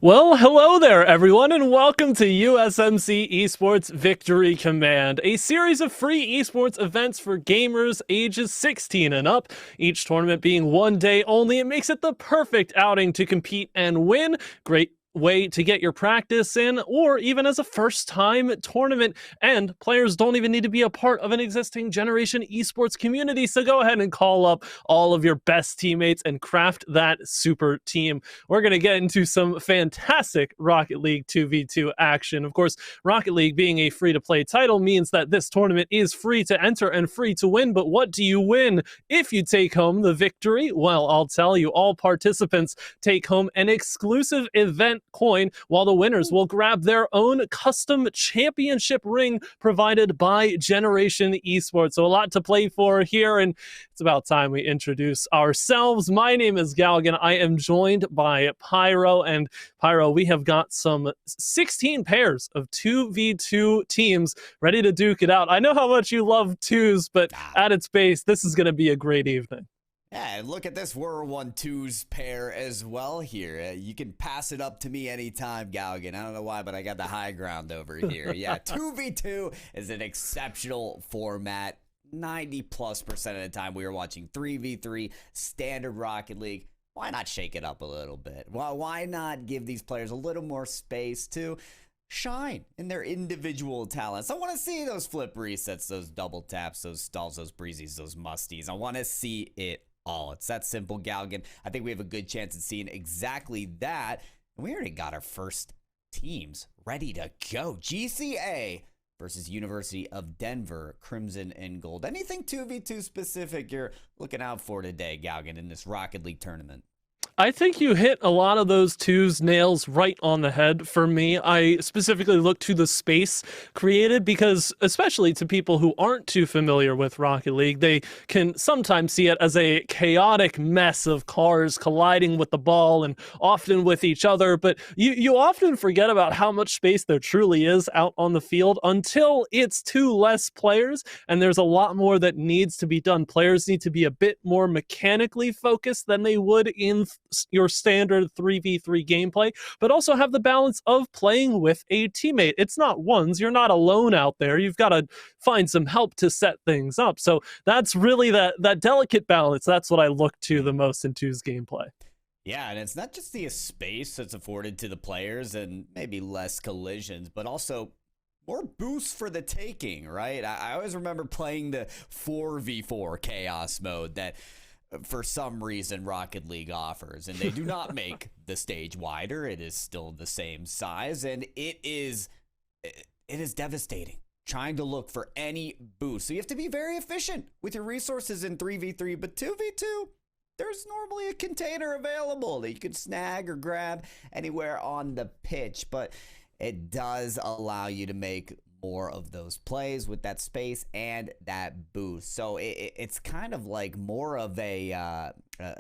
Well, hello there, everyone, and welcome to USMC Esports Victory Command, a series of free esports events for gamers ages 16 and up. Each tournament being one day only, it makes it the perfect outing to compete and win. Great way to get your practice in, or even as a first-time tournament. And players don't even need to be a part of an existing generation esports community, so go ahead and call up all of your best teammates and craft that super team. We're going to get into some fantastic Rocket League 2v2 action. Of course, Rocket League being a free-to-play title means that this tournament is free to enter and free to win, but what do you win if you take home the victory? Well, I'll tell you, all participants take home an exclusive event coin, while the winners will grab their own custom championship ring provided by Generation Esports. So a lot to play for here, and it's about time we introduce ourselves. My name is Galgan. I am joined by Pyro, and Pyro, we have got some 16 pairs of 2v2 teams ready to duke it out. I know how much you love twos, but at its base, this is going to be a great evening. Yeah, look at this. We're a 1-2s pair as well here. You can pass it up to me anytime, Galgan. I don't know why, but I got the high ground over here. Yeah, 2v2 is an exceptional format. 90+% of the time we are watching 3v3 standard Rocket League. Why not shake it up a little bit? Well, why not give these players a little more space to shine in their individual talents? I want to see those flip resets, those double taps, those stalls, those breezes, those musties. I want to see it all. It's that simple, Galgan. I think we have a good chance at seeing exactly that. And we already got our first teams ready to go. GCA versus University of Denver, Crimson and Gold. Anything 2v2 specific you're looking out for today, Galgan, in this Rocket League tournament? I think you hit a lot of those twos nails right on the head for me. I specifically look to the space created because, especially to people who aren't too familiar with Rocket League, they can sometimes see it as a chaotic mess of cars colliding with the ball and often with each other. But you often forget about how much space there truly is out on the field until it's two less players, and there's a lot more that needs to be done. Players need to be a bit more mechanically focused than they would in your standard 3v3 gameplay, but also have the balance of playing with a teammate. It's not ones. You're not alone out there. You've got to find some help to set things up. So that's really that delicate balance. That's what I look to the most in twos gameplay. Yeah, and it's not just the space that's afforded to the players and maybe less collisions, but also more boosts for the taking, right? I always remember playing the 4v4 chaos mode that for some reason Rocket League offers, and they do not make the stage wider. It is still the same size, and it is devastating trying to look for any boost. So you have to be very efficient with your resources in 3v3, but 2v2, there's normally a container available that you could snag or grab anywhere on the pitch, but it does allow you to make more of those plays with that space and that boost. So it's kind of like more of a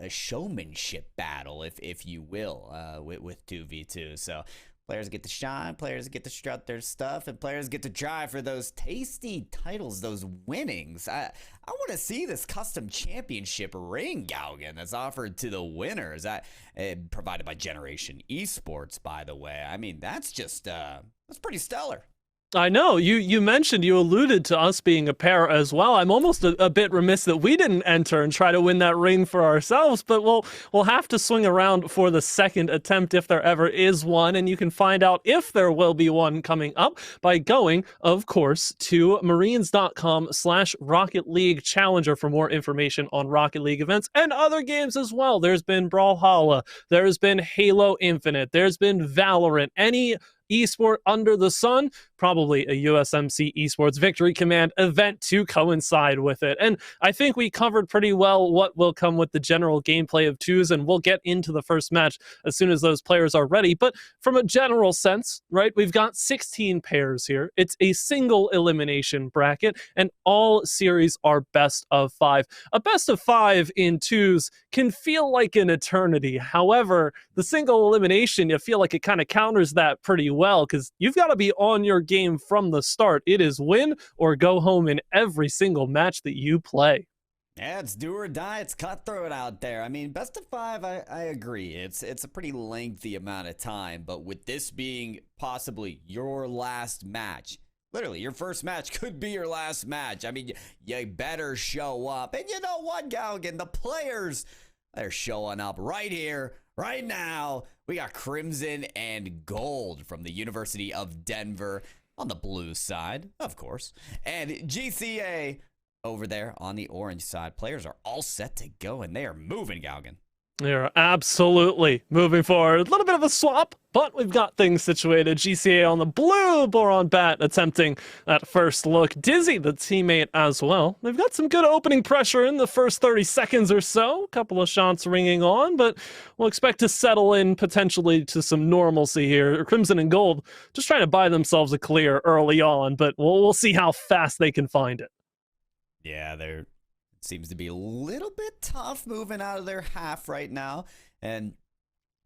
showmanship battle, if you will, with 2v2. So players get to shine, players get to strut their stuff, and players get to try for those tasty titles, those winnings. I want to see this custom championship ring, Galgan, that's offered to the winners. Provided by Generation Esports, by the way. I mean, that's just that's pretty stellar. I know, you mentioned, you alluded to us being a pair as well. I'm almost a bit remiss that we didn't enter and try to win that ring for ourselves, but we'll have to swing around for the second attempt if there ever is one, and you can find out if there will be one coming up by going, of course, to marines.com/Rocket League Challenger for more information on Rocket League events and other games as well. There's been Brawlhalla, there's been Halo Infinite, there's been Valorant, any esport under the sun, probably a USMC Esports Victory Command event to coincide with it. And I think we covered pretty well what will come with the general gameplay of twos, and we'll get into the first match as soon as those players are ready. But from a general sense, right, we've got 16 pairs here. It's a single elimination bracket, and all series are best of 5. A best of 5 in twos can feel like an eternity. However, the single elimination, you feel like it kind of counters that pretty well, because you've got to be on your game from the start. It is win or go home in every single match that you play. Yeah, it's do or die. It's cutthroat out there. I mean, best of 5, I agree. It's a pretty lengthy amount of time, but with this being possibly your last match, literally your first match could be your last match. I mean, you better show up. And you know what, Galgan? The players, they're showing up right here, right now. We got Crimson and Gold from the University of Denver on the blue side, of course, and GCA over there on the orange side. Players are all set to go, and they are moving, Galgan. They're absolutely moving forward. A little bit of a swap, but we've got things situated. GCA on the blue, Boron Bat attempting that first look. Dizzy, the teammate as well. They've got some good opening pressure in the first 30 seconds or so. A couple of shots ringing on, but we'll expect to settle in potentially to some normalcy here. Crimson and Gold just trying to buy themselves a clear early on, but we'll see how fast they can find it. Yeah, it seems to be a little bit tough moving out of their half right now. And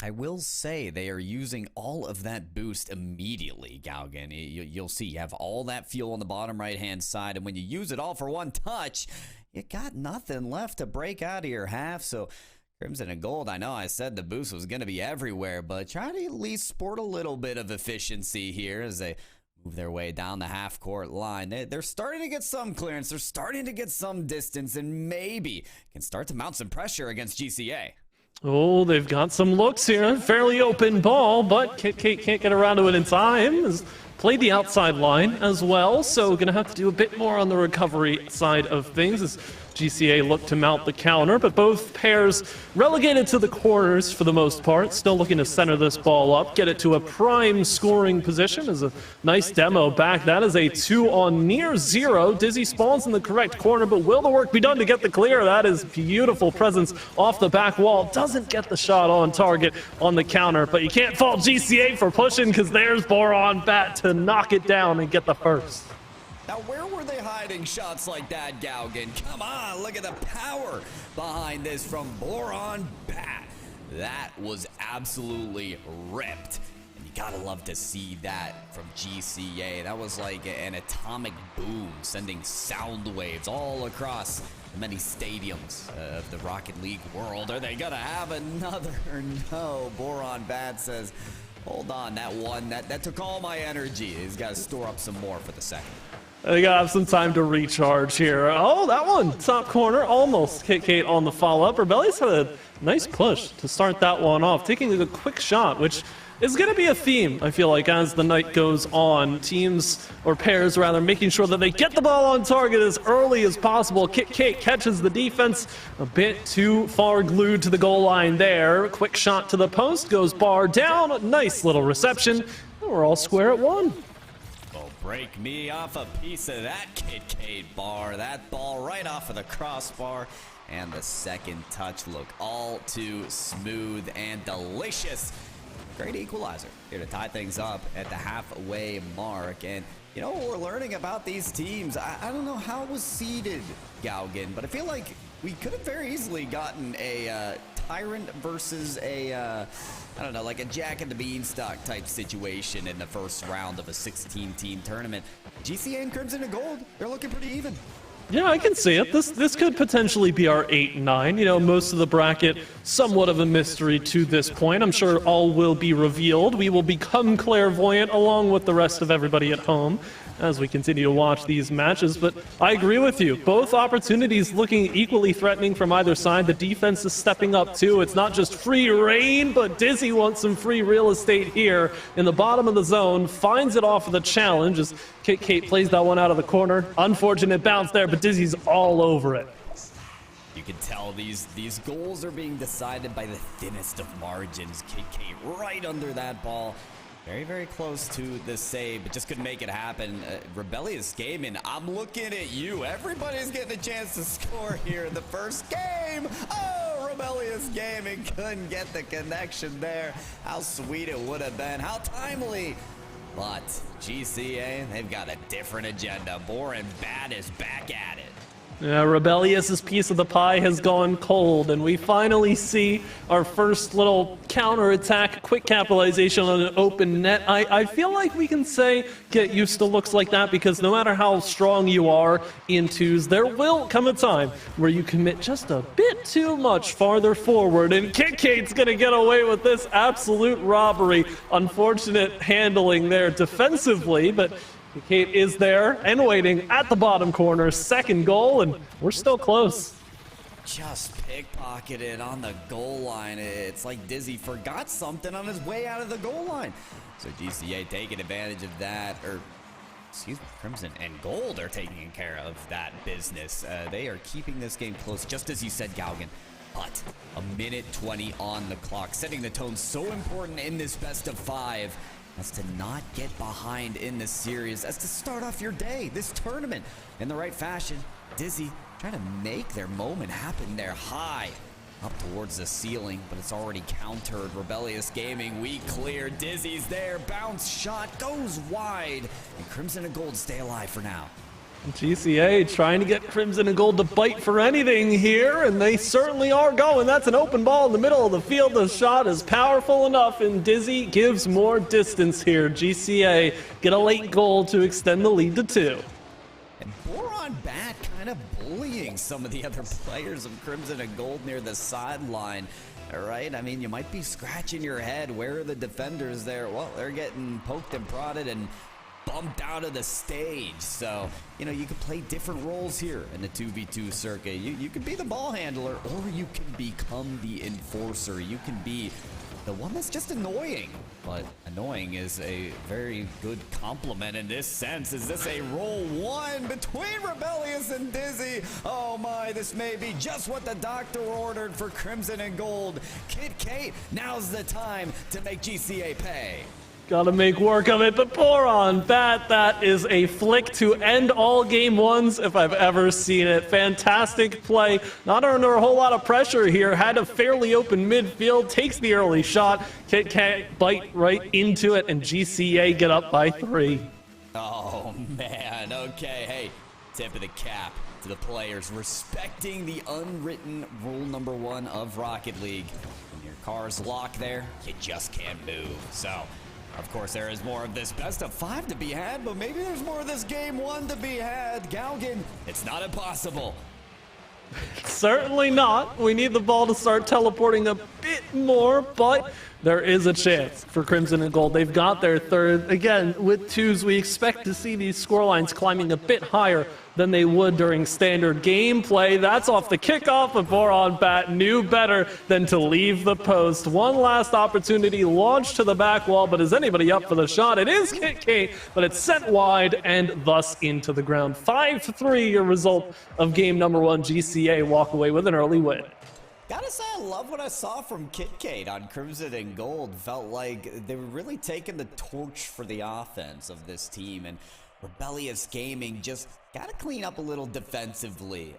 I will say they are using all of that boost immediately, Galgan. You'll see you have all that fuel on the bottom right-hand side. And when you use it all for one touch, you got nothing left to break out of your half. So Crimson and Gold, I know I said the boost was going to be everywhere, but try to at least sport a little bit of efficiency here as they move their way down the half-court line. They're starting to get some clearance. They're starting to get some distance, and maybe can start to mount some pressure against GCA. Oh, they've got some looks here. Fairly open ball, but Kate can't get around to it in time. Has played the outside line as well, so going to have to do a bit more on the recovery side of things as GCA look to mount the counter, but both pairs relegated to the corners for the most part. Still looking to center this ball up, get it to a prime scoring position as a nice demo back. That is a 2 on near 0. Dizzy spawns in the correct corner, but will the work be done to get the clear? That is beautiful presence off the back wall. Doesn't get the shot on target on the counter, but you can't fault GCA for pushing because there's Boron Bat to knock it down and get the first. Now, where were they hiding shots like that, Galgan? Come on, look at the power behind this from Boron Bat. That was absolutely ripped. And you gotta love to see that from GCA. That was like an atomic boom, sending sound waves all across the many stadiums of the Rocket League world. Are they gonna have another? No, Boron Bat says, hold on, that one, that took all my energy. He's gotta store up some more for the second. They gotta have some time to recharge here. Oh, that one, top corner, almost Kate on the follow-up. Rebellious had a nice push to start that one off, taking a quick shot, which is gonna be a theme, I feel like, as the night goes on. Teams, or pairs rather, making sure that they get the ball on target as early as possible. Kate catches the defense a bit too far glued to the goal line there. Quick shot to the post, goes bar down, nice little reception, and we're all square at 1. Break me off a piece of that Kit bar. That ball right off of the crossbar. And the second touch looked all too smooth and delicious. Great equalizer here to tie things up at the halfway mark. And you know what we're learning about these teams? I don't know how it was seeded, Galgan, but I feel like we could have very easily gotten a Tyrant versus a, I don't know, like a Jack and the Beanstalk type situation in the first round of a 16-team tournament. GCA and Crimson and Gold, they're looking pretty even. Yeah, I can see it. This could potentially be our 8 and 9. You know, most of the bracket, somewhat of a mystery to this point. I'm sure all will be revealed. We will become clairvoyant along with the rest of everybody at home as we continue to watch these matches. But I agree with you. Both opportunities looking equally threatening from either side. The defense is stepping up too. It's not just free reign, but Dizzy wants some free real estate here in the bottom of the zone. Finds it off of the challenge as Kate plays that one out of the corner. Unfortunate bounce there, but Dizzy's all over it. You can tell these goals are being decided by the thinnest of margins. Kate right under that ball. Very, very close to the save, but just couldn't make it happen. Rebellious Gaming, I'm looking at you. Everybody's getting a chance to score here in the first game. Oh, Rebellious Gaming couldn't get the connection there. How sweet it would have been. How timely. But GCA, they've got a different agenda. Boron Bat is back at it. Yeah, Rebellious's piece of the pie has gone cold, and we finally see our first little counterattack, quick capitalization on an open net. I feel like we can say get used to looks like that, because no matter how strong you are in twos, there will come a time where you commit just a bit too much farther forward, and KitKate's gonna get away with this absolute robbery. Unfortunate handling there defensively, but Kate is there and waiting at the bottom corner. Second goal, and we're still close. Just pickpocketed on the goal line. It's like Dizzy forgot something on his way out of the goal line. So GCA taking advantage of that, or excuse me, Crimson and Gold are taking care of that business. They are keeping this game close, just as you said, Gaugen. But a minute 20 on the clock, setting the tone so important in this best of 5. That's to not get behind in the series. That's to start off your day, this tournament, in the right fashion. Dizzy trying to make their moment happen there high, up towards the ceiling, but it's already countered. Rebellious Gaming, we clear. Dizzy's there, bounce shot goes wide, and Crimson and Gold stay alive for now. GCA trying to get Crimson and Gold to bite for anything here, and they certainly are going. That's an open ball in the middle of the field. The shot is powerful enough, and Dizzy gives more distance here. GCA get a late goal to extend the lead to 2. And Boron Bat kind of bullying some of the other players of Crimson and Gold near the sideline. All right, I mean, you might be scratching your head. Where are the defenders there? Well, they're getting poked and prodded and bumped out of the stage. So, you know, you could play different roles here in the 2v2 circuit. You could be the ball handler, or you can become the enforcer. You can be the one that's just annoying. But annoying is a very good compliment in this sense. Is this a roll one between Rebellious and Dizzy? Oh my, this may be just what the doctor ordered for Crimson and Gold. KitKate, now's the time to make GCA pay. Gotta make work of it, but Boron Bat, that is a flick to end all game ones if I've ever seen it. Fantastic play, not under a whole lot of pressure here. Had a fairly open midfield, takes the early shot. KitKat bite right into it, and GCA get up by 3. Oh man, okay, hey, tip of the cap to the players, respecting the unwritten rule number 1 of Rocket League. When your car's locked there, you just can't move. So, of course, there is more of this best of 5 to be had, but maybe there's more of this game 1 to be had. Gaugen, it's not impossible. Certainly not. We need the ball to start teleporting a bit more, but there is a chance for Crimson and Gold. They've got their third. Again, with twos, we expect to see these scorelines climbing a bit higher than they would during standard gameplay. That's off the kickoff, but Boron Bat knew better than to leave the post. One last opportunity, launched to the back wall, but is anybody up for the shot? It is KitKate, but it's sent wide and thus into the ground. 5-3, your result of game number 1. GCA walk away with an early win. Gotta say, I love what I saw from KitKate on Crimson and Gold. Felt like they were really taking the torch for the offense of this team, and Rebellious Gaming just gotta clean up a little defensively.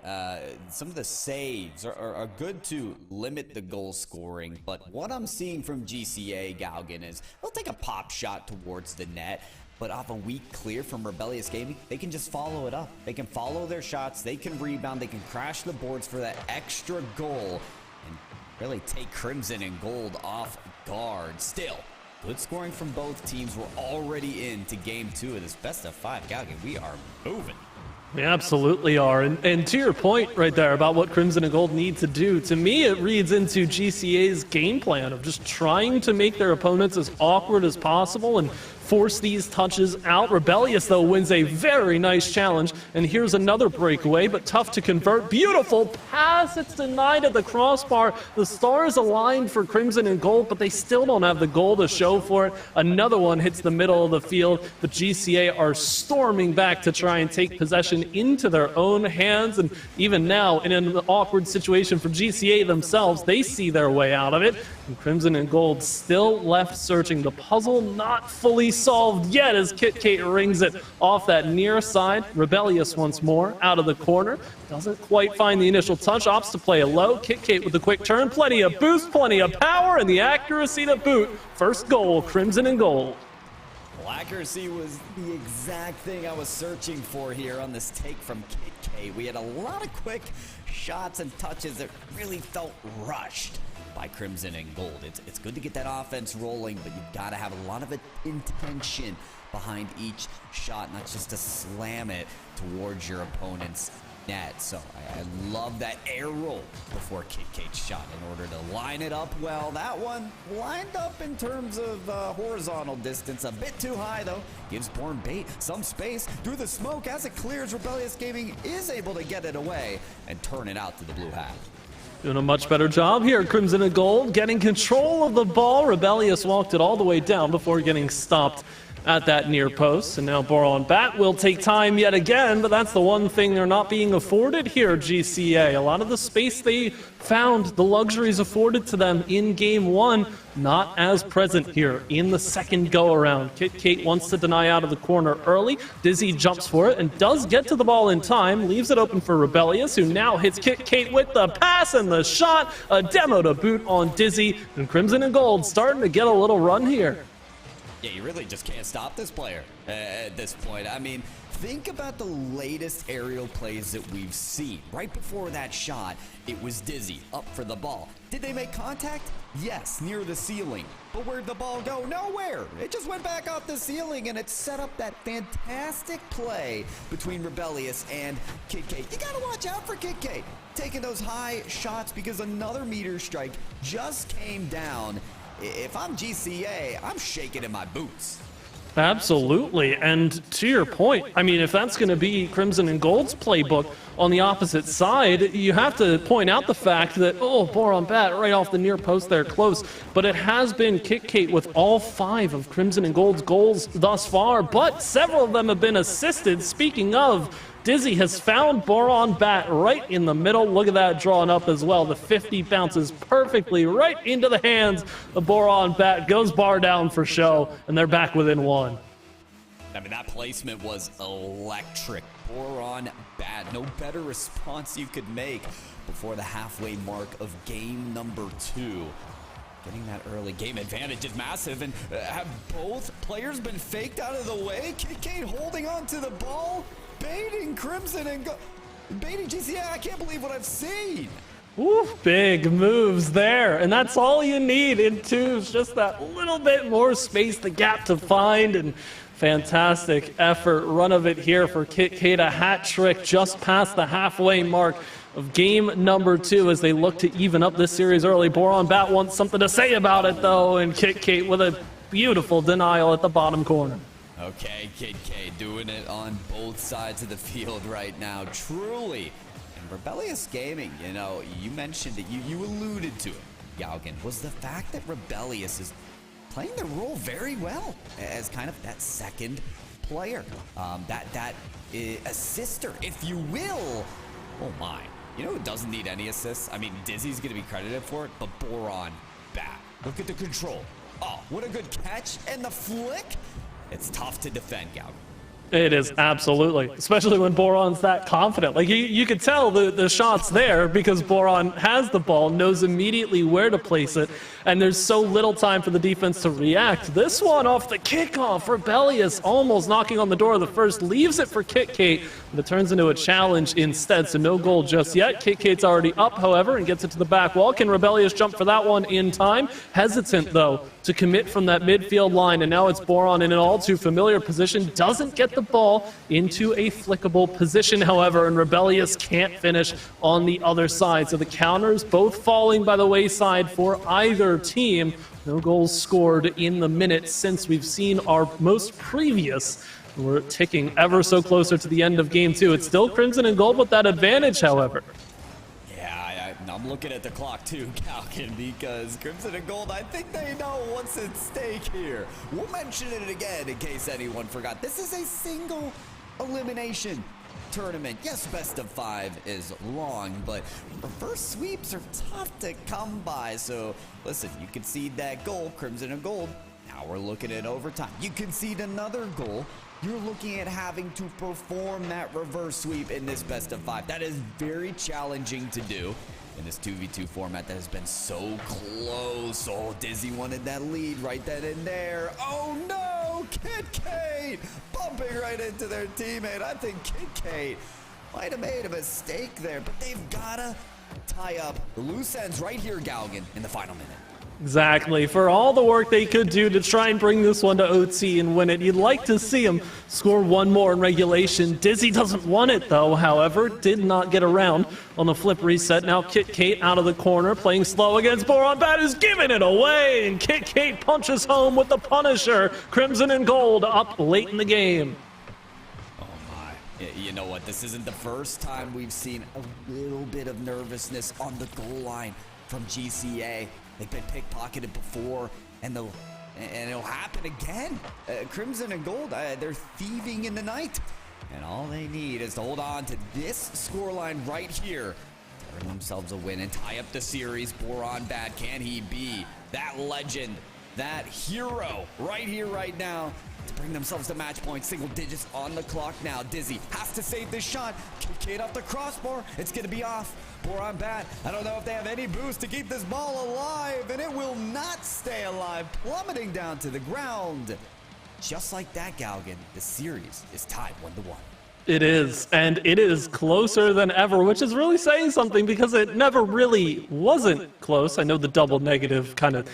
Some of the saves are good to limit the goal scoring, but what I'm seeing from GCA, Gaugen, is they'll take a pop shot towards the net, but off a weak clear from Rebellious Gaming, they can just follow it up. They can follow their shots, they can rebound, they can crash the boards for that extra goal, and really take Crimson and Gold off guard. Still, good scoring from both teams. We're already into game 2 of this best of 5. Gaugen, we are moving. We absolutely are. And to your point right there about what Crimson and Gold need to do, to me it reads into GCA's game plan of just trying to make their opponents as awkward as possible and force these touches out. Rebellious, though, wins a very nice challenge. And here's another breakaway, but tough to convert. Beautiful pass. It's denied at the crossbar. The stars aligned for Crimson and Gold, but they still don't have the goal to show for it. Another one hits the middle of the field. The GCA are storming back to try and take possession into their own hands. And even now, in an awkward situation for GCA themselves, they see their way out of it. And Crimson and Gold still left searching. The puzzle not fully solved yet as KitKate rings it off that near side. Rebellious once more out of the corner. Doesn't quite find the initial touch. Opts to play a low. KitKate with a quick turn. Plenty of boost, plenty of power, and the accuracy to boot. First goal, Crimson and Gold. Well, accuracy was the exact thing I was searching for here on this take from KitK. We had a lot of quick shots and touches that really felt rushed by Crimson and Gold. It's good to get that offense rolling, but you've got to have a lot of intention behind each shot, not just to slam it towards your opponent's net. So I love that air roll before KitK's shot in order to line it up well. That one lined up in terms of horizontal distance a bit too high though. Gives Born Bait some space through the smoke. As it clears, Rebellious Gaming is able to get it away and turn it out to the blue half. Doing a much better job here, Crimson and Gold, getting control of the ball. Rebellious walked it all the way down before getting stopped at that near post. And now Boron Bat will take time yet again, but that's the one thing they're not being afforded here, GCA. A lot of the space they found, the luxuries afforded to them in game one, not as present here in the second go-around. KitK wants to deny out of the corner early. Dizzy jumps for it and does get to the ball in time, leaves it open for Rebellious, who now hits KitK with the pass and the shot. A demo to boot on Dizzy, and Crimson and Gold starting to get a little run here. Yeah, you really just can't stop this player at this point. I mean, think about the latest aerial plays that we've seen. Right before that shot, it was Dizzy up for the ball. Did they make contact? Yes, near the ceiling. But where'd the ball go? Nowhere. It just went back off the ceiling, and it set up that fantastic play between Rebellious and KitK. You gotta watch out for KitK taking those high shots because another meteor strike just came down. If I'm GCA, I'm shaking in my boots. Absolutely, and to your point, I mean, if that's going to be Crimson and Gold's playbook on the opposite side, you have to point out the fact that, oh, Boron Bat right off the near post there, close, but it has been KitK with all 5 of Crimson and Gold's goals thus far, but several of them have been assisted. Speaking of, Dizzy has found Boron Bat right in the middle. Look at that drawn up as well. The 50 bounces perfectly right into the hands of Boron Bat. Goes bar down for show, and they're back within 1. I mean, that placement was electric. Boron Bat, no better response you could make before the halfway mark of game number 2. Getting that early game advantage is massive, and have both players been faked out of the way? KitK holding on to the ball, baiting Crimson and baiting GCA. I can't believe what I've seen. Ooh, big moves there, and that's all you need in twos, just that little bit more space, the gap to find, and fantastic effort, run of it here for KitK. A hat trick just past the halfway mark of game number 2 as they look to even up this series early. Boron Bat wants something to say about it though, and KitK with a beautiful denial at the bottom corner. Okay, KitK doing it on both sides of the field right now, truly. And Rebellious Gaming, you know, you mentioned it, you alluded to it, Yaugen, was the fact that Rebellious is playing the role very well as kind of that second player, that assister, if you will. Oh my. You know who doesn't need any assists? I mean, Dizzy's going to be credited for it, but Boron Bat. Look at the control. Oh, what a good catch. And the flick. It's tough to defend, Gauger. It is, absolutely, especially when Boron's that confident. Like, you could tell the shot's there because Boron has the ball, knows immediately where to place it, and there's so little time for the defense to react. This one off the kickoff, Rebellious almost knocking on the door of the first, leaves it for KitK, but it turns into a challenge instead, so no goal just yet. KitK's already up, however, and gets it to the back wall. Can Rebellious jump for that one in time? Hesitant, though, to commit from that midfield line, and now it's Boron in an all too familiar position, doesn't get the ball into a flickable position, however, and Rebellious can't finish on the other side. So the counters both falling by the wayside for either team. No goals scored in the minute since we've seen our most previous. We're ticking ever so closer to the end of game 2. It's still Crimson and Gold with that advantage, however. I'm looking at the clock too, Calkin, because Crimson and Gold, I think they know what's at stake here. We'll mention it again in case anyone forgot. This is a single elimination tournament. Yes, best of 5 is long, but reverse sweeps are tough to come by. So listen, you concede that goal, Crimson and Gold. Now we're looking at overtime. You concede another goal. You're looking at having to perform that reverse sweep in this best of 5. That is very challenging to do in this 2v2 format that has been so close. Oh, Dizzy wanted that lead right then and there. Oh no, Kit Kate bumping right into their teammate. I think Kit Kate might have made a mistake there, but they've gotta tie up the loose ends right here, Galgan, in the final minute. Exactly. For all the work they could do to try and bring this one to OT and win it, you'd like to see them score one more in regulation. Dizzy doesn't want it, though, however. Did not get around on the flip reset. Now Kit Kate out of the corner, playing slow against Boron Bat, is giving it away, and Kit Kate punches home with the Punisher. Crimson and Gold up late in the game. You know what? This isn't the first time we've seen a little bit of nervousness on the goal line from GCA. They've been pickpocketed before, and it'll happen again. Crimson and Gold, they're thieving in the night. And all they need is to hold on to this scoreline right here to earn themselves a win and tie up the series. Boron Bad, can he be that legend, that hero right here, right now, to bring themselves to match point? Single digits on the clock now. Dizzy has to save this shot. Kit Kate off the crossbar. It's going to be off. Boron Bat, I don't know if they have any boost to keep this ball alive, and it will not stay alive, plummeting down to the ground. Just like that, Galgan, the series is tied 1-1. It is, and it is closer than ever, which is really saying something because it never really wasn't close. I know the double negative kind of...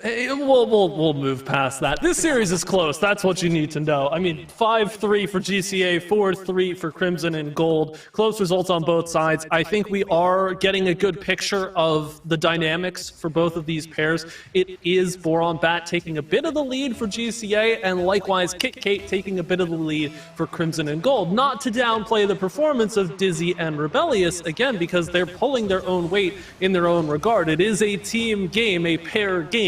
We'll move past that. This series is close. That's what you need to know. I mean, 5-3 for GCA, 4-3 for Crimson and Gold. Close results on both sides. I think we are getting a good picture of the dynamics for both of these pairs. It is Boron Bat taking a bit of the lead for GCA, and likewise Kit Kate taking a bit of the lead for Crimson and Gold. Not to downplay the performance of Dizzy and Rebellious, again, because they're pulling their own weight in their own regard. It is a team game, a pair game.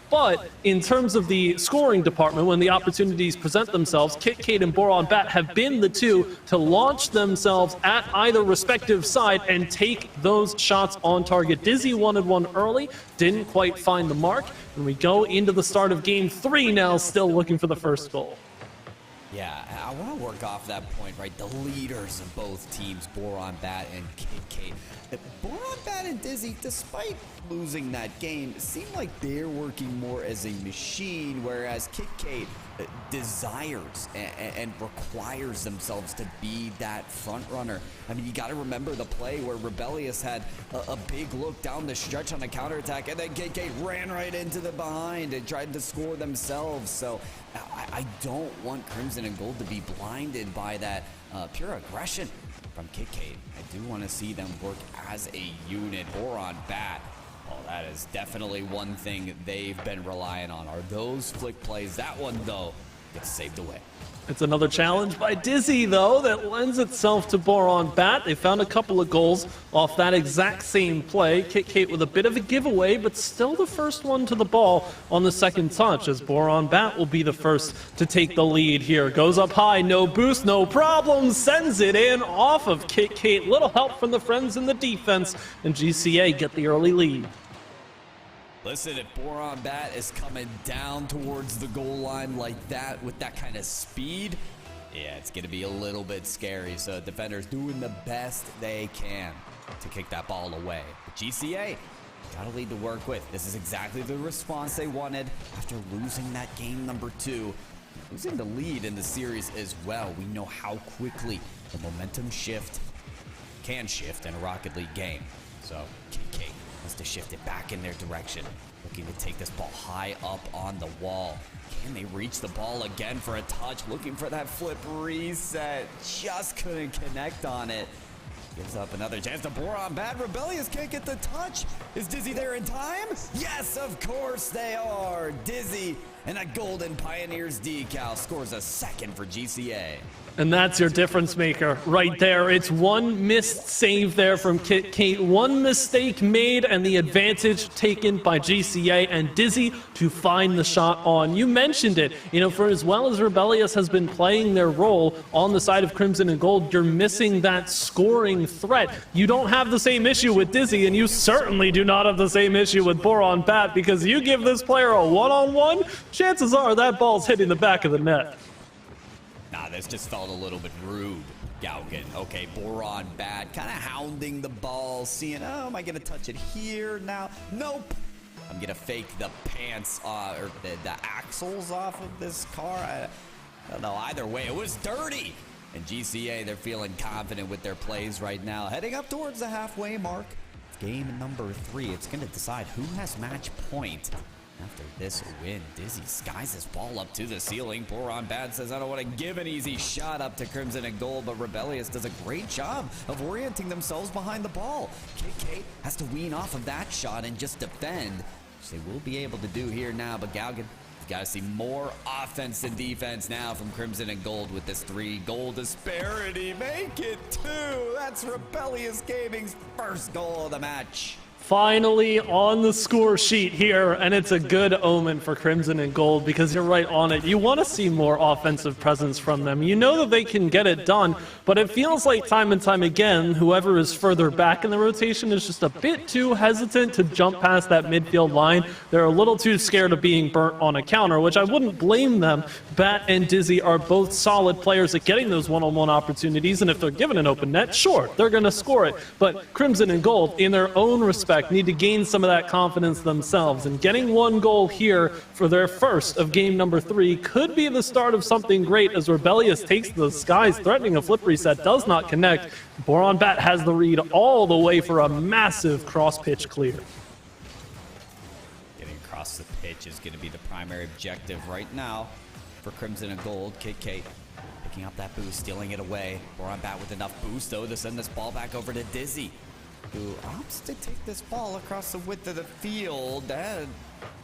But in terms of the scoring department, when the opportunities present themselves, Kit Kate and Boron Bat have been the two to launch themselves at either respective side and take those shots on target. Dizzy wanted one early, didn't quite find the mark, and we go into the start of Game 3 now, still looking for the first goal. Yeah, I want to work off that point, right? The leaders of both teams, Boron Bat and Kit Kate. Boron Bat and Dizzy, despite losing that game, seem like they're working more as a machine, whereas Kit Kate desires and requires themselves to be that front runner. I mean, you got to remember the play where Rebellious had a big look down the stretch on a counterattack, and then Kit Kate ran right into the behind and tried to score themselves. So I don't want Crimson and Gold to be blinded by that pure aggression from Kit Kate. I do want to see them work as a unit. Boron Bat, well, that is definitely one thing they've been relying on, are those flick plays. That one, though, gets saved away. It's another challenge by Dizzy, though, that lends itself to Boron Bat. They found a couple of goals off that exact same play. Kit Kate with a bit of a giveaway, but still the first one to the ball on the second touch, as Boron Bat will be the first to take the lead here. Goes up high, no boost, no problem, sends it in off of Kit Kate. Little help from the friends in the defense, and GCA get the early lead. Listen, if Boron Bat is coming down towards the goal line like that with that kind of speed, yeah, it's going to be a little bit scary. So defenders doing the best they can to kick that ball away. But GCA got a lead to work with. This is exactly the response they wanted after losing that game number 2. Losing the lead in the series as well. We know how quickly the momentum can shift in a Rocket League game. So KK has to shift it back in their direction, looking to take this ball high up on the wall. Can they reach the ball again for a touch? Looking for that flip reset. Just couldn't connect on it. Gives up another chance to Boron Bat. Rebellious can't get the touch. Is Dizzy there in time? Yes, of course they are. Dizzy and that Golden Pioneers decal scores a second for GCA. And that's your difference maker right there. It's one missed save there from Kit Kate, one mistake made, and the advantage taken by GCA and Dizzy to find the shot on. You mentioned it, you know, for as well as Rebellious has been playing their role on the side of Crimson and Gold, you're missing that scoring threat. You don't have the same issue with Dizzy, and you certainly do not have the same issue with Boron Bat, because you give this player a one-on-one, chances are that ball's hitting the back of the net. Nah, this just felt a little bit rude, Galgan. Okay, Boron Bat, kind of hounding the ball, seeing, oh, am I going to touch it here now? Nope. I'm going to fake the pants, or the axles off of this car? I don't know. Either way, it was dirty. And GCA, they're feeling confident with their plays right now. Heading up towards the halfway mark. Game number 3. It's going to decide who has match point. After this win, Dizzy skies his ball up to the ceiling. Boron Bad says, I don't want to give an easy shot up to Crimson and Gold, but Rebellious does a great job of orienting themselves behind the ball. KK has to wean off of that shot and just defend, which they will be able to do here now, but Galgan, you've got to see more offense and defense now from Crimson and Gold with this 3-goal disparity. Make it 2. That's Rebellious Gaming's first goal of the match. Finally on the score sheet here, and it's a good omen for Crimson and Gold because you're right on it. You want to see more offensive presence from them. You know that they can get it done, but it feels like time and time again, whoever is further back in the rotation is just a bit too hesitant to jump past that midfield line. They're a little too scared of being burnt on a counter, which I wouldn't blame them. Bat and Dizzy are both solid players at getting those one-on-one opportunities, and if they're given an open net, sure, they're going to score it. But Crimson and Gold, in their own respect, need to gain some of that confidence themselves, and getting 1 goal here for their first of game number 3 could be the start of something great as Rebellious takes to the skies, threatening a flip reset, does not connect. Boron Bat has the read all the way for a massive cross-pitch clear. Getting across the pitch is going to be the primary objective right now for Crimson and Gold. KK picking up that boost, stealing it away. Boron Bat with enough boost, though, to send this ball back over to Dizzy, who opts to take this ball across the width of the field. That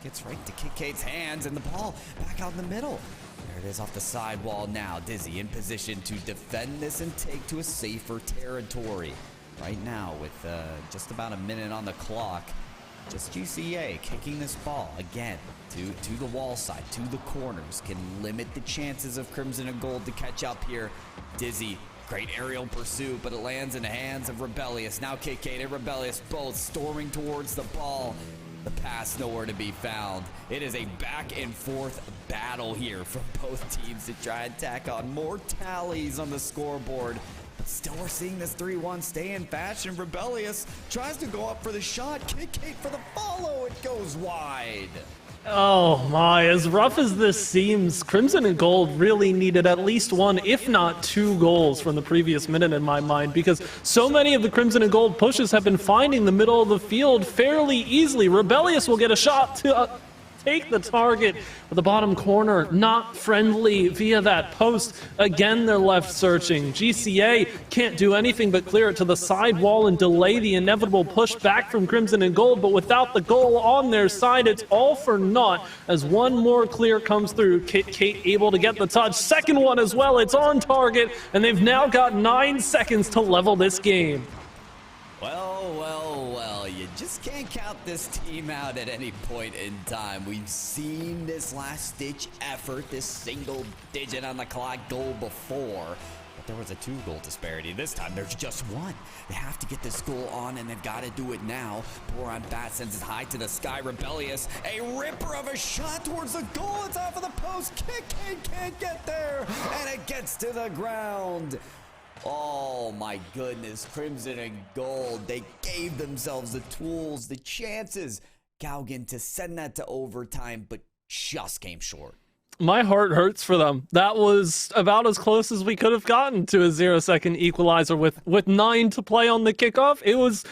gets right to KK's hands, and the ball back out in the middle. There it is off the sidewall now. Dizzy in position to defend this and take to a safer territory. Right now, with just about a minute on the clock, just GCA kicking this ball again to the wall side, to the corners, can limit the chances of Crimson and Gold to catch up here. Dizzy, great aerial pursuit, but it lands in the hands of Rebellious. Now KK and Rebellious both storming towards the ball. The pass nowhere to be found. It is a back and forth battle here from both teams to try and tack on more tallies on the scoreboard. But still we're seeing this 3-1 stay in fashion. Rebellious tries to go up for the shot. KK for the follow. It goes wide. Oh my, as rough as this seems, Crimson and Gold really needed at least 1, if not 2 goals from the previous minute in my mind, because so many of the Crimson and Gold pushes have been finding the middle of the field fairly easily. Rebellious will get a shot to take the target, but the bottom corner not friendly via that post. Again, they're left searching. GCA can't do anything but clear it to the side wall and delay the inevitable push back from Crimson and Gold, but without the goal on their side, it's all for naught as one more clear comes through. Kate able to get the touch. Second one as well. It's on target, and they've now got 9 seconds to level this game. Well, you just can't count this team out at any point in time. We've seen this last-ditch effort, this single digit on the clock goal before, but there was a 2-goal disparity. This time, there's just 1. They have to get this goal on, and they've got to do it now. Boron Bat sends it high to the sky. Rebellious, a ripper of a shot towards the goal. It's off of the post. Can't get there, and it gets to the ground. Oh my goodness, Crimson and Gold, they gave themselves the tools, the chances, Galgan, to send that to overtime, but just came short. My heart hurts for them. That was about as close as we could have gotten to a 0-second equalizer with 9 to play on the kickoff. It was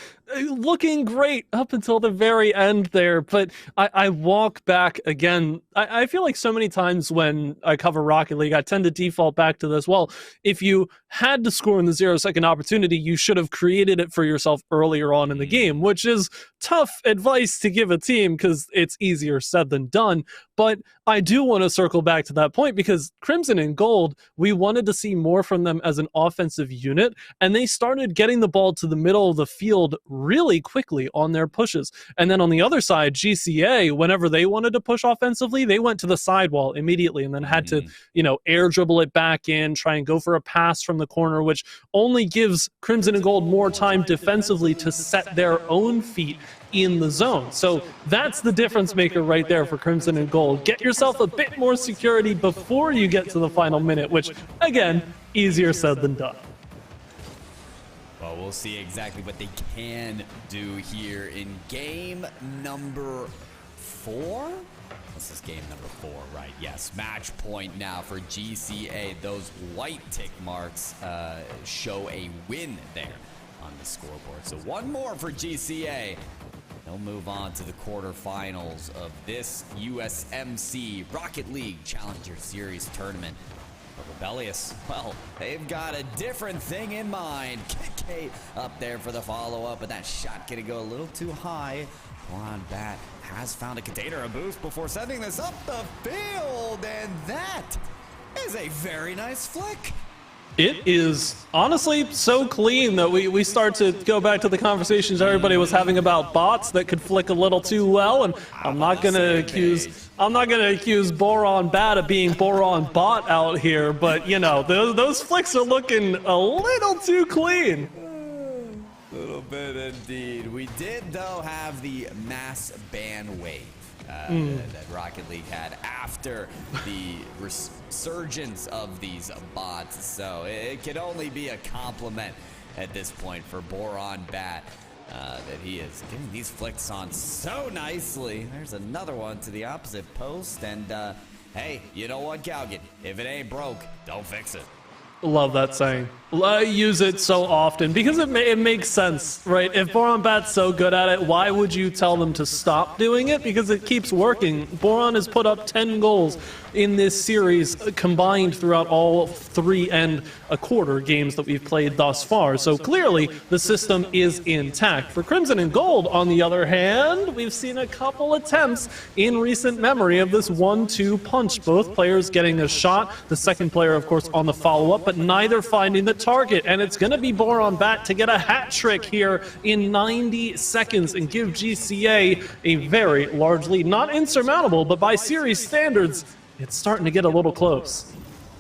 looking great up until the very end there, but I walk back again. I feel like so many times when I cover Rocket League, I tend to default back to this. Well, if you had to score in the 0-second opportunity, you should have created it for yourself earlier on in the game, which is tough advice to give a team because it's easier said than done. But I do want to circle back to that point because Crimson and Gold, we wanted to see more from them as an offensive unit, and they started getting the ball to the middle of the field really quickly on their pushes. And then on the other side, GCA, whenever they wanted to push offensively, they went to the sidewall immediately and then had to, air dribble it back in, try and go for a pass from the corner, which only gives Crimson and Gold more time defensively to set their own feet in the zone. So that's the difference maker right there for Crimson and Gold. Get yourself a bit more security before you get to the final minute, which, again, easier said than done. Well, we'll see exactly what they can do here in game number 4. This is game number 4, right? Yes, match point now for GCA. Those white tick marks show a win there on the scoreboard. So one more for GCA. They'll move on to the quarterfinals of this USMC Rocket League Challenger Series tournament. But Rebellious, well, they've got a different thing in mind. Kate up there for the follow-up, but that shot gonna go a little too high. Boron Bat has found a container, a boost before sending this up the field, and that is a very nice flick. It is honestly so clean that we start to go back to the conversations everybody was having about bots that could flick a little too well, and I'm not gonna accuse Boron Bat of being Boron Bot out here, but you know, those flicks are looking a little too clean. A little bit indeed. We did though have the mass ban wave that Rocket League had after the resurgence of these bots, so it could only be a compliment at this point for Boron Bat that he is getting these flicks on so nicely. There's another one to the opposite post, and hey, you know what, Galgan? If it ain't broke, don't fix it. Love that saying. I use it so often because it makes sense, right? If Boron Bat's so good at it, why would you tell them to stop doing it? Because it keeps working. Boron has put up 10 goals in this series combined throughout all 3 and a quarter games that we've played thus far. So clearly the system is intact. For Crimson and Gold, on the other hand, we've seen a couple attempts in recent memory of this 1-2 punch. Both players getting a shot. The second player, of course, on the follow-up, but neither finding the target. And it's going to be Boron Bat to get a hat trick here in 90 seconds and give GCA a very large lead. Not insurmountable, but by series standards, it's starting to get a little close.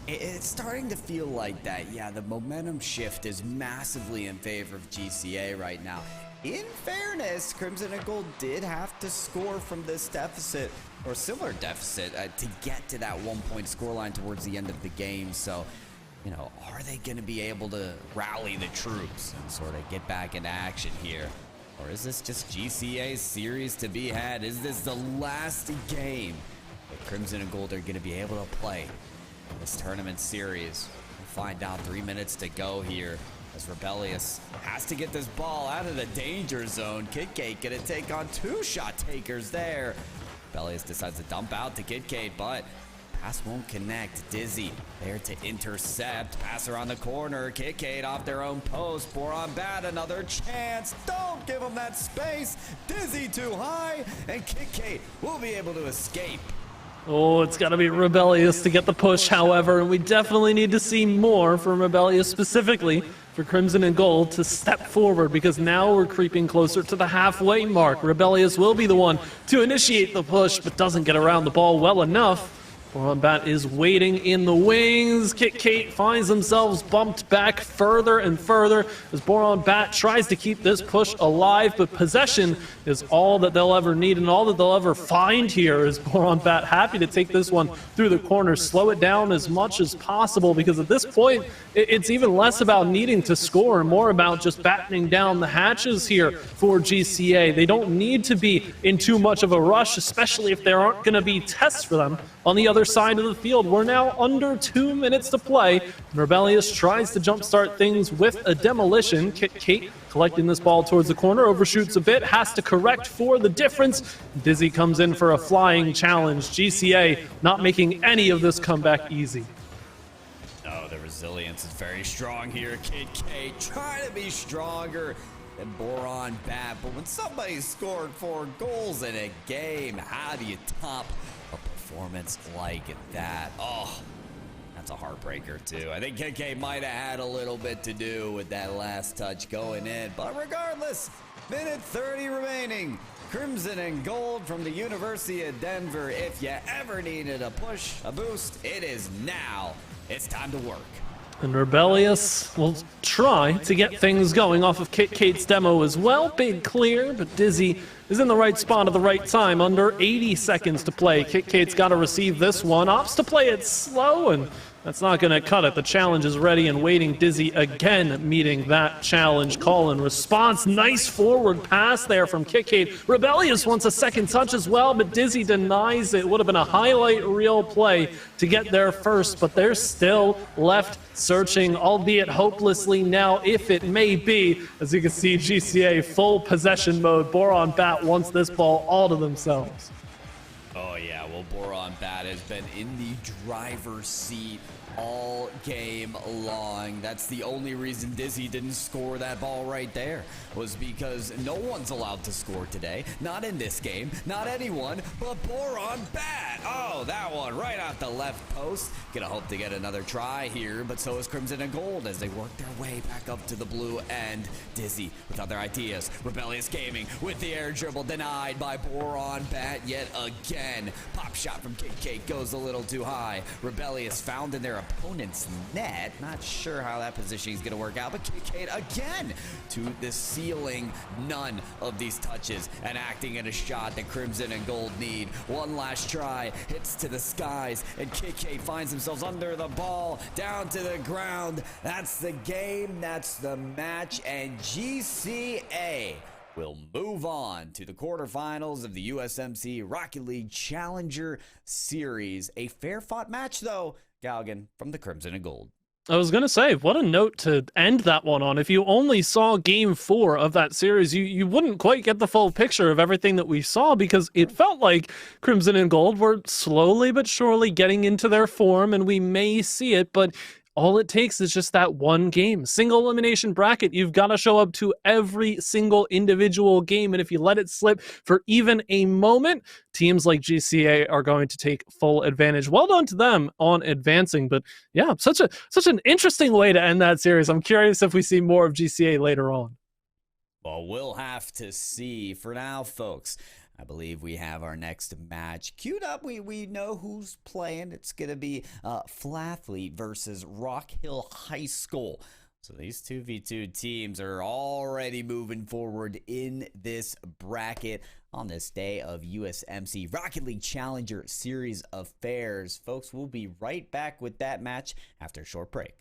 It's starting to feel like that. Yeah, the momentum shift is massively in favor of GCA right now. In fairness, Crimson and Gold did have to score from this deficit, or similar deficit, to get to that 1-point scoreline towards the end of the game. So, you know, are they going to be able to rally the troops and sort of get back into action here? Or is this just GCA's series to be had? Is this the last game that Crimson and Gold are going to be able to play in this tournament series? We'll find out. 3 minutes to go here as Rebellious has to get this ball out of the danger zone. KitKate going to take on 2 shot takers there. Rebellious decides to dump out to KitKate, but pass won't connect. Dizzy there to intercept. Pass around the corner. KitKate off their own post. Boron Bat, another chance. Don't give him that space. Dizzy too high, and KitKate will be able to escape. Oh, it's got to be Rebellious to get the push, however, and we definitely need to see more from Rebellious, specifically for Crimson and Gold to step forward, because now we're creeping closer to the halfway mark. Rebellious will be the one to initiate the push, but doesn't get around the ball well enough. Boron Bat is waiting in the wings. KitKate finds themselves bumped back further and further as Boron Bat tries to keep this push alive, but possession is all that they'll ever need and all that they'll ever find here. Is Boron Bat happy to take this one through the corner, slow it down as much as possible, because at this point it's even less about needing to score and more about just battening down the hatches here for GCA. They don't need to be in too much of a rush, especially if there aren't going to be tests for them on the other side of the field. We're now under 2 minutes to play. Rebellious tries to jumpstart things with a demolition. KitKate collecting this ball towards the corner, overshoots a bit, has to correct for the difference. Dizzy comes in for a flying challenge. GCA not making any of this comeback easy. Oh, the resilience is very strong here. KitKate trying to be stronger than Boron Bat, but when somebody's scored 4 goals in a game, how do you top a performance like that? Oh, that's a heartbreaker too. I think KK might have had a little bit to do with that last touch going in, but regardless, minute 30 remaining. Crimson and Gold from the University of Denver. If you ever needed a push, a boost, it is now. It's time to work. And Rebellious will try to get things going off of KitKate's demo as well. Big clear, but Dizzy is in the right spot at the right time. Under 80 seconds to play. KitKate's got to receive this one. Opts to play it slow, and that's not going to cut it. The challenge is ready and waiting. Dizzy again meeting that challenge call in response. Nice forward pass there from KitKate. Rebellious wants a second touch as well, but Dizzy denies it. Would have been a highlight reel play to get there first, but they're still left searching, albeit hopelessly now, if it may be. As you can see, GCA full possession mode. Boron Bat wants this ball all to themselves. Oh yeah, well, Boron Bat has been in the driver's seat all game long. That's the only reason Dizzy didn't score that ball right there, was because no one's allowed to score today. Not in this game, not anyone, but Boron Bat. Oh, that one right off the left post. Gonna hope to get another try here, but so is Crimson and Gold as they work their way back up to the blue end. Dizzy with other ideas. Rebellious Gaming with the air dribble denied by Boron Bat yet again. Pop shot from KitKate goes a little too high. Rebellious found in their opponent's net. Not sure how that positioning is going to work out, but KitKate again to the ceiling. None of these touches and acting in a shot that Crimson and Gold need. One last try, hits to the skies, and KitKate finds themselves under the ball, down to the ground. That's the game, that's the match, and GCA will move on to the quarterfinals of the USMC Rocket League Challenger Series. A fair-fought match, though, Galgan, from the Crimson and Gold. I was going to say, what a note to end that one on. If you only saw game 4 of that series, you wouldn't quite get the full picture of everything that we saw, because it felt like Crimson and Gold were slowly but surely getting into their form, and we may see it, but all it takes is just that one game. Single elimination bracket, you've got to show up to every single individual game, and if you let it slip for even a moment, teams like GCA are going to take full advantage. Well done to them on advancing, but yeah, such an interesting way to end that series. I'm curious if we see more of GCA later on. Well, we'll have to see. For now, folks, I believe we have our next match queued up. We know who's playing. It's going to be Flathley versus Rock Hill High School. So these 2v2 teams are already moving forward in this bracket on this day of USMC Rocket League Challenger Series affairs. Folks, we'll be right back with that match after a short break.